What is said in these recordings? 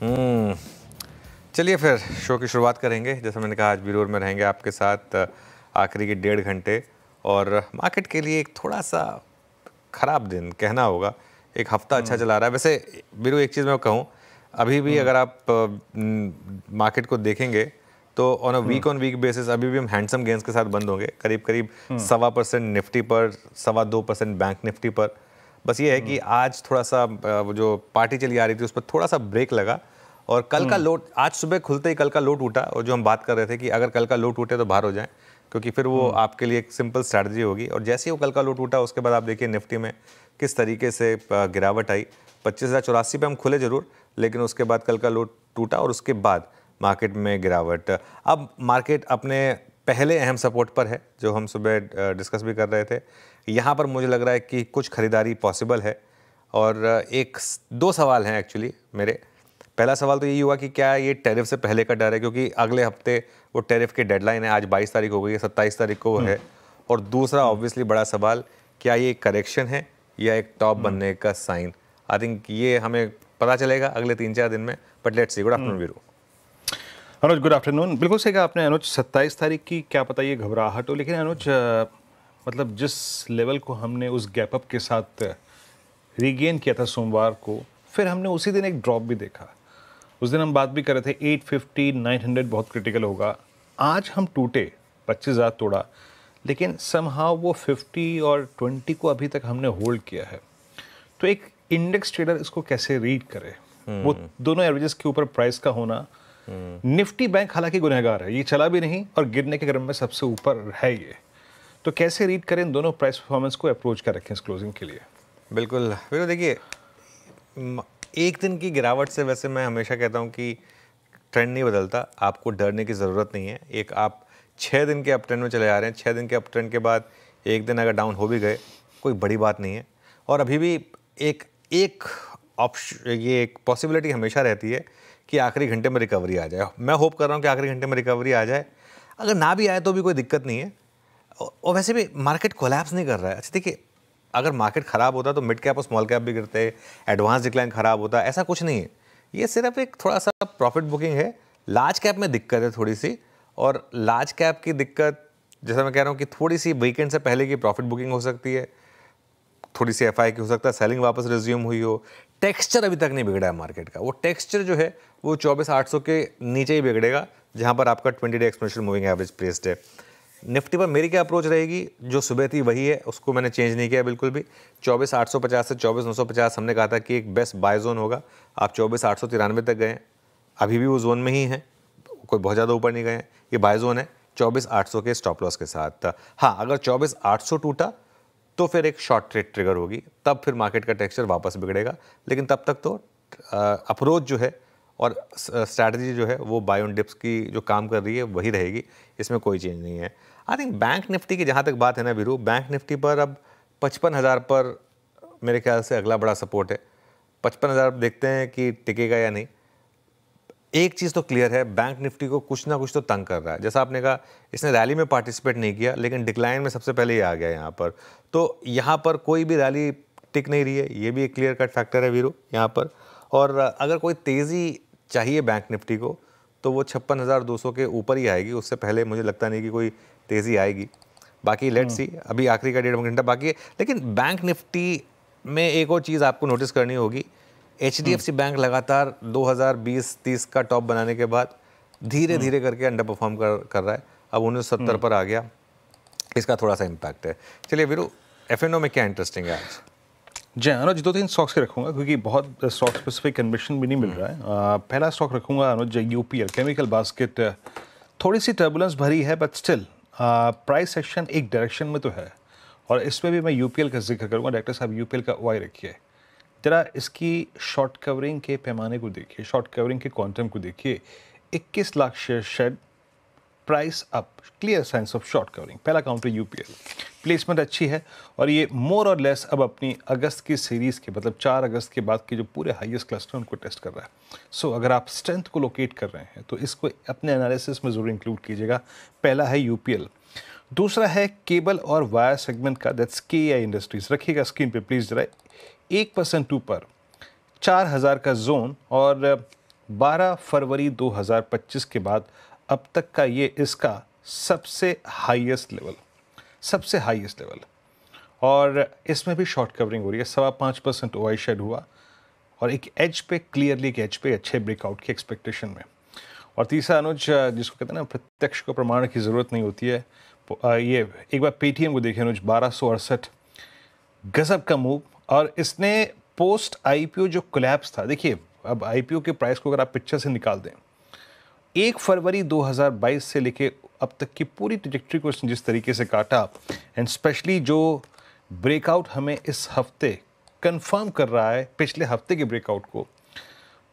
हम्म, चलिए फिर शो की शुरुआत करेंगे। जैसा मैंने कहा, आज वीरोर में रहेंगे आपके साथ आखिरी के 1.5 घंटे। और मार्केट के लिए एक थोड़ा सा ख़राब दिन कहना होगा। एक हफ्ता अच्छा चला रहा है। वैसे वीरू, एक चीज़ मैं कहूँ, अभी भी अगर आप मार्केट को देखेंगे तो ऑन वीक बेसिस अभी भी हम हैंडसम गेंस के साथ बंद होंगे। करीब करीब 1.25% निफ्टी पर, 2.25% बैंक निफ्टी पर। बस ये है कि आज थोड़ा सा वो जो पार्टी चली आ रही थी उस पर थोड़ा सा ब्रेक लगा। और कल का लोट, आज सुबह खुलते ही कल का लोट उठा। और जो हम बात कर रहे थे कि अगर कल का लोट उठे तो बाहर हो जाए, क्योंकि फिर वो आपके लिए एक सिंपल स्ट्रैटेजी होगी। और जैसे ही वो कल का लोट उठा, उसके बाद आप देखिए निफ्टी में किस तरीके से गिरावट आई। 25,084 पे हम खुले जरूर, लेकिन उसके बाद कल का लोट टूटा और उसके बाद मार्केट में गिरावट। अब मार्केट अपने पहले अहम सपोर्ट पर है, जो हम सुबह डिस्कस भी कर रहे थे। यहाँ पर मुझे लग रहा है कि कुछ खरीदारी पॉसिबल है। और दो सवाल हैं एक्चुअली मेरे। पहला सवाल तो यही हुआ कि क्या ये टैरिफ से पहले का डर है, क्योंकि अगले हफ्ते वो टैरिफ की डेडलाइन है। आज 22 तारीख हो गई है, 27 तारीख को वो है। और दूसरा ऑब्वियसली बड़ा सवाल, क्या ये करेक्शन है या एक टॉप बनने का साइन। आई थिंक ये हमें पता चलेगा अगले 3-4 दिन में। But let's see. Good afternoon Veeru. Anuj, good afternoon. बिल्कुल सही कहा आपने अनुज। 27 तारीख की क्या पता ये घबराहट हो, लेकिन अनुज मतलब जिस लेवल को हमने उस गैप अप के साथ रीगेन किया था सोमवार को, फिर हमने उसी दिन एक ड्रॉप भी देखा। उस दिन हम बात भी कर रहे थे 850 900 बहुत क्रिटिकल होगा। आज हम टूटे, 25,000 तोड़ा, लेकिन समहाउ वो 50 और 20 को अभी तक हमने होल्ड किया है। तो एक इंडेक्स ट्रेडर इसको कैसे रीड करे? वो दोनों एवरेजेस के ऊपर प्राइस का होना। निफ्टी बैंक हालांकि गुनहगार है, ये चला भी नहीं और गिरने के क्रम में सबसे ऊपर है ये। तो कैसे रीड करें इन दोनों प्राइस परफॉर्मेंस को, अप्रोच कर रखें इस क्लोजिंग के लिए? बिल्कुल फिर देखिए, एक दिन की गिरावट से वैसे मैं हमेशा कहता हूँ कि ट्रेंड नहीं बदलता। आपको डरने की ज़रूरत नहीं है। एक आप 6 दिन के अप ट्रेंड में चले जा रहे हैं। 6 दिन के अप ट्रेंड के बाद एक दिन अगर डाउन हो भी गए, कोई बड़ी बात नहीं है। और अभी भी एक ऑप्शन, ये एक पॉसिबिलिटी हमेशा रहती है कि आखिरी घंटे में रिकवरी आ जाए। मैं होप कर रहा हूँ कि आखिरी घंटे में रिकवरी आ जाए। अगर ना भी आए तो भी कोई दिक्कत नहीं है। और वैसे भी मार्केट कोलैप्स नहीं कर रहा है। अच्छा देखिए, अगर मार्केट ख़राब होता तो मिड कैप और स्मॉल कैप भी गिरते, एडवांस डिक्लाइन ख़राब होता, ऐसा कुछ नहीं है। ये सिर्फ एक थोड़ा सा प्रॉफिट बुकिंग है। लार्ज कैप में दिक्कत है थोड़ी सी। और लार्ज कैप की दिक्कत, जैसा मैं कह रहा हूँ कि थोड़ी सी वीकेंड से पहले की प्रॉफिट बुकिंग हो सकती है, थोड़ी सी एफआई की हो सकता है, सेलिंग वापस रिज्यूम हुई हो। टेक्सचर अभी तक नहीं बिगड़ा है मार्केट का। वो टेक्सचर जो है वो 24,800 के नीचे ही बिगड़ेगा, जहाँ पर आपका 20 day exponential moving average placed है। निफ्टी पर मेरी क्या अप्रोच रहेगी, जो सुबह थी वही है, उसको मैंने चेंज नहीं किया बिल्कुल भी। 24,850 से 24,950 हमने कहा था कि एक बेस्ट बाय जोन होगा। आप 24,893 तक गए, अभी भी वो जोन में ही हैं, कोई बहुत ज़्यादा ऊपर नहीं गए हैं। ये बाय जोन है 24,800 के स्टॉप लॉस के साथ। हाँ, अगर 24,800 टूटा तो फिर एक शॉर्ट ट्रेड ट्रिगर होगी, तब फिर मार्केट का टेक्सचर वापस बिगड़ेगा। लेकिन तब तक तो अप्रोच जो है और स्ट्रैटेजी जो है वो बाय ऑन डिप्स की जो काम कर रही है वही रहेगी, इसमें कोई चेंज नहीं है। आई थिंक बैंक निफ्टी की जहाँ तक बात है ना वीरू, बैंक निफ्टी पर अब 55,000 पर मेरे ख्याल से अगला बड़ा सपोर्ट है। 55,000 देखते हैं कि टिकेगा या नहीं। एक चीज़ तो क्लियर है, बैंक निफ्टी को कुछ ना कुछ तो तंग कर रहा है। जैसा आपने कहा, इसने रैली में पार्टिसिपेट नहीं किया, लेकिन डिक्लाइन में सबसे पहले ये आ गया यहाँ पर। तो यहाँ पर कोई भी रैली टिक नहीं रही है, ये भी एक क्लियर कट फैक्टर है वीरू यहाँ पर। और अगर कोई तेज़ी चाहिए बैंक निफ्टी को तो वो 56,200 के ऊपर ही आएगी। उससे पहले मुझे लगता नहीं कि कोई तेज़ी आएगी। बाकी लेट्स सी, अभी आखिरी का 1.5 घंटा बाकी है। लेकिन बैंक निफ्टी में एक और चीज़ आपको नोटिस करनी होगी। HDFC बैंक लगातार 2020-30 का टॉप बनाने के बाद धीरे धीरे करके अंडर परफॉर्म कर रहा है। अब 1970 पर आ गया, इसका थोड़ा सा इम्पैक्ट है। चलिए वीरू, F&O में क्या इंटरेस्टिंग है आज? जी अनुज, 2-3 स्टॉक्स के रखूंगा क्योंकि बहुत स्टॉक स्पेसिफिक कन्विक्शन भी नहीं मिल रहा है। पहला स्टॉक रखूंगा अनुज, UPL केमिकल बास्केट। थोड़ी सी टर्बुलेंस भरी है, बट स्टिल प्राइस सेक्शन एक डायरेक्शन में तो है। और इसमें भी मैं UPL का जिक्र करूंगा। डॉक्टर साहब, UPL का OI रखिए जरा, इसकी शॉर्ट कवरिंग के पैमाने को देखिए, शॉर्ट कवरिंग के क्वांटम को देखिए। 21 lakh share shed, price up, clear science of short covering. पहला काउंटर UPL, प्लेसमेंट अच्छी है और ये मोर और लेस अब अपनी अगस्त की सीरीज़ के, मतलब 4 अगस्त के बाद के जो पूरे हाईएस्ट क्लस्टर उनको टेस्ट कर रहा है। सो अगर आप स्ट्रेंथ को लोकेट कर रहे हैं तो इसको अपने एनालिसिस में ज़रूर इंक्लूड कीजिएगा। पहला है UPL। दूसरा है केबल और वायर सेगमेंट का, दैट्स KEI इंडस्ट्रीज। रखिएगा स्क्रीन पे प्लीज़ जरा। 1% ऊपर 4,000 का जोन और 12 फरवरी 2025 के बाद अब तक का ये इसका सबसे हाईएस्ट लेवल, और इसमें भी शॉर्ट कवरिंग हो रही है। 5.25% OI शेड हुआ और एक एज पे, क्लियरली एक एज पे अच्छे ब्रेकआउट की एक्सपेक्टेशन में। और तीसरा अनुज, जिसको कहते हैं ना प्रत्यक्ष को प्रमाण की ज़रूरत नहीं होती है, ये एक बार पेटीएम को देखें अनुज, 1268 गजब का मूव। और इसने पोस्ट आईपीओ जो कोलैप्स था, देखिए अब आईपीओ के प्राइस को अगर आप पिक्चर से निकाल दें, 1 फरवरी 2022 से लेके अब तक की पूरी ट्रैजेक्टरी को इसने जिस तरीके से काटा, एंड स्पेशली जो ब्रेकआउट हमें इस हफ्ते कंफर्म कर रहा है पिछले हफ्ते के ब्रेकआउट को,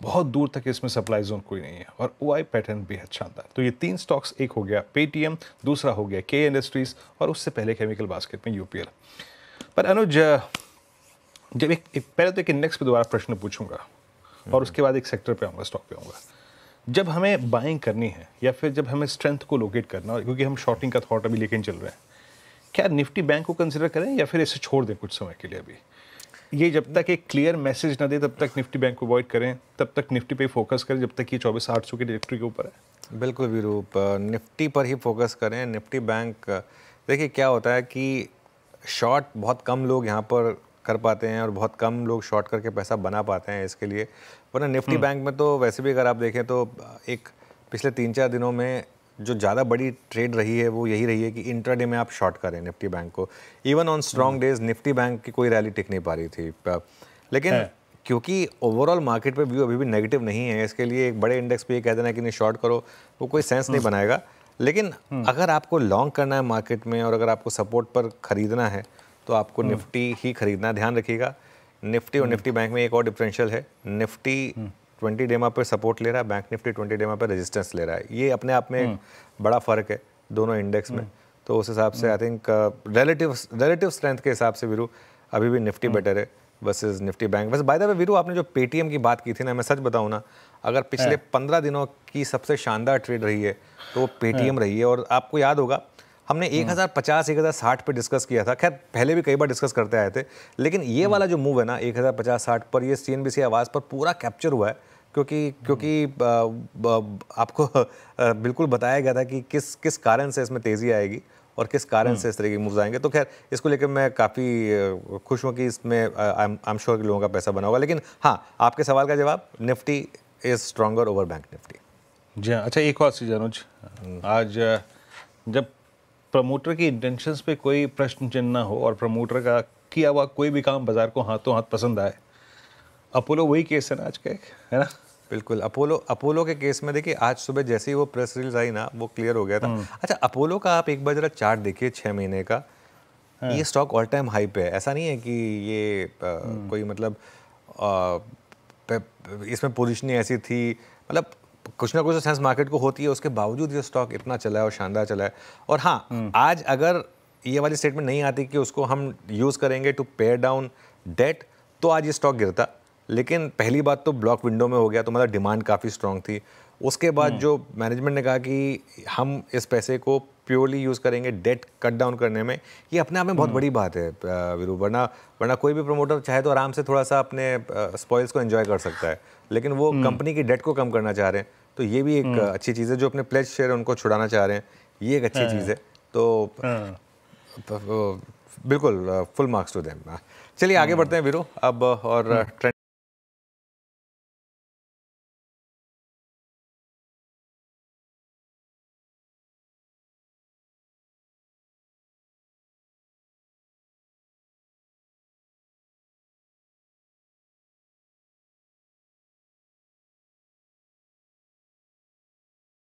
बहुत दूर तक इसमें सप्लाई जोन कोई नहीं है, और ओआई पैटर्न भी अच्छा था। तो ये 3 स्टॉक्स, एक हो गया पेटीएम, दूसरा हो गया के इंडस्ट्रीज, और उससे पहले केमिकल बास्केट में यूपीएल। पर अनुज, जब पहले तो एक इंडेक्स पे दोबारा प्रश्न पूछूंगा और उसके बाद एक सेक्टर पे आऊँगा, स्टॉक पे आऊँगा। जब हमें बाइंग करनी है या फिर जब हमें स्ट्रेंथ को लोकेट करना है, क्योंकि हम शॉर्टिंग का थॉट अभी लेके चल रहे हैं, क्या निफ्टी बैंक को कंसिडर करें या फिर इसे छोड़ दें कुछ समय के लिए? अभी ये जब तक एक क्लियर मैसेज ना दे तब तक निफ्टी बैंक को अवॉइड करें, तब तक निफ्टी पे फोकस करें जब तक ये 24,800 की ट्रैजेक्टरी के ऊपर है। बिल्कुल विरूप, निफ्टी पर ही फोकस करें। निफ्टी बैंक, देखिए क्या होता है कि शॉर्ट बहुत कम लोग यहाँ पर कर पाते हैं और बहुत कम लोग शॉर्ट करके पैसा बना पाते हैं इसके लिए, वरना निफ्टी बैंक में तो वैसे भी अगर आप देखें तो एक पिछले 3-4 दिनों में जो ज़्यादा बड़ी ट्रेड रही है वो यही रही है कि इंट्राडे में आप शॉर्ट करें निफ्टी बैंक को। Even on strong days Nifty bank की कोई रैली टिक नहीं पा रही थी, लेकिन क्योंकि ओवरऑल मार्केट पे व्यू अभी भी नेगेटिव नहीं है, इसके लिए एक बड़े इंडेक्स पे ये कह देना कि नहीं शॉर्ट करो, वो कोई सेंस नहीं बनाएगा। लेकिन अगर आपको लॉन्ग करना है मार्केट में और अगर आपको सपोर्ट पर खरीदना है तो आपको निफ्टी ही खरीदना है। ध्यान रखिएगा, निफ्टी और निफ्टी बैंक में एक और डिफरेंशियल है, निफ्टी 20 डेमा पर सपोर्ट ले रहा है, बैंक निफ्टी 20 डेमा पर रेजिस्टेंस ले रहा है। ये अपने आप में एक बड़ा फ़र्क है दोनों इंडेक्स में। तो उस हिसाब से आई थिंक रिलेटिव स्ट्रेंथ के हिसाब से वीरू अभी भी निफ्टी बेटर है वर्सेस निफ्टी बैंक। बस बाय द वे वीरू, आपने जो पेटीएम की बात की थी ना, मैं सच बताऊँ ना, अगर पिछले 15 दिनों की सबसे शानदार ट्रेड रही है तो वो पेटीएम रही है। और आपको याद होगा हमने 1050 1060 पे डिस्कस किया था, खैर पहले भी कई बार डिस्कस करते आए थे, लेकिन ये वाला जो मूव है ना 1050-60 पर, ये सीएनबीसी आवाज़ पर पूरा कैप्चर हुआ है, क्योंकि आपको बिल्कुल बताया गया था कि किस कारण से इसमें तेज़ी आएगी और किस कारण से इस तरह के मूव्स आएंगे। तो खैर इसको लेकर मैं काफ़ी खुश हूँ कि इसमें आई एम श्योर कि लोगों का पैसा बना होगा। लेकिन हाँ, आपके सवाल का जवाब, Nifty is stronger over bank Nifty. जी हाँ। अच्छा, एक और चीज़ अनुज, आज जब प्रमोटर की इंटेंशंस पे कोई प्रश्न चिन्ह ना हो और प्रमोटर का किया हुआ कोई भी काम बाजार को हाथों हाथ पसंद आए, अपोलो वही केस है ना आज का एक, है ना? बिल्कुल, अपोलो के केस में देखिए आज सुबह जैसे ही वो प्रेस रिलीज आई ना, वो क्लियर हो गया था। अच्छा, अपोलो का आप एक बार जरा चार्ट देखिए 6 महीने का, ये स्टॉक ऑल टाइम हाई पे है। ऐसा नहीं है कि ये कोई मतलब इसमें पोजीशनिंग ऐसी थी, मतलब कुछ ना कुछ तो सेंस मार्केट को होती है, उसके बावजूद ये स्टॉक इतना चला है और शानदार चला है। और हाँ, आज अगर ये वाली स्टेटमेंट नहीं आती कि उसको हम यूज़ करेंगे टू पेयर डाउन डेट, तो आज ये स्टॉक गिरता। लेकिन पहली बात तो ब्लॉक विंडो में हो गया, तो मतलब डिमांड काफ़ी स्ट्रांग थी। उसके बाद जो मैनेजमेंट ने कहा कि हम इस पैसे को प्योरली यूज़ करेंगे डेट कट डाउन करने में, ये अपने आप में बहुत बड़ी बात है वीरू। वरना कोई भी प्रमोटर चाहे तो आराम से थोड़ा सा अपने स्पॉइल्स को एंजॉय कर सकता है, लेकिन वो कंपनी की डेट को कम करना चाह रहे हैं, तो ये भी एक अच्छी चीज़ है। जो अपने प्लेज शेयर उनको छुड़ाना चाह रहे हैं, ये एक अच्छी चीज़ है। तो बिल्कुल फुल मार्क्स टू देम। चलिए आगे बढ़ते हैं वीरू अब, और ट्रेंड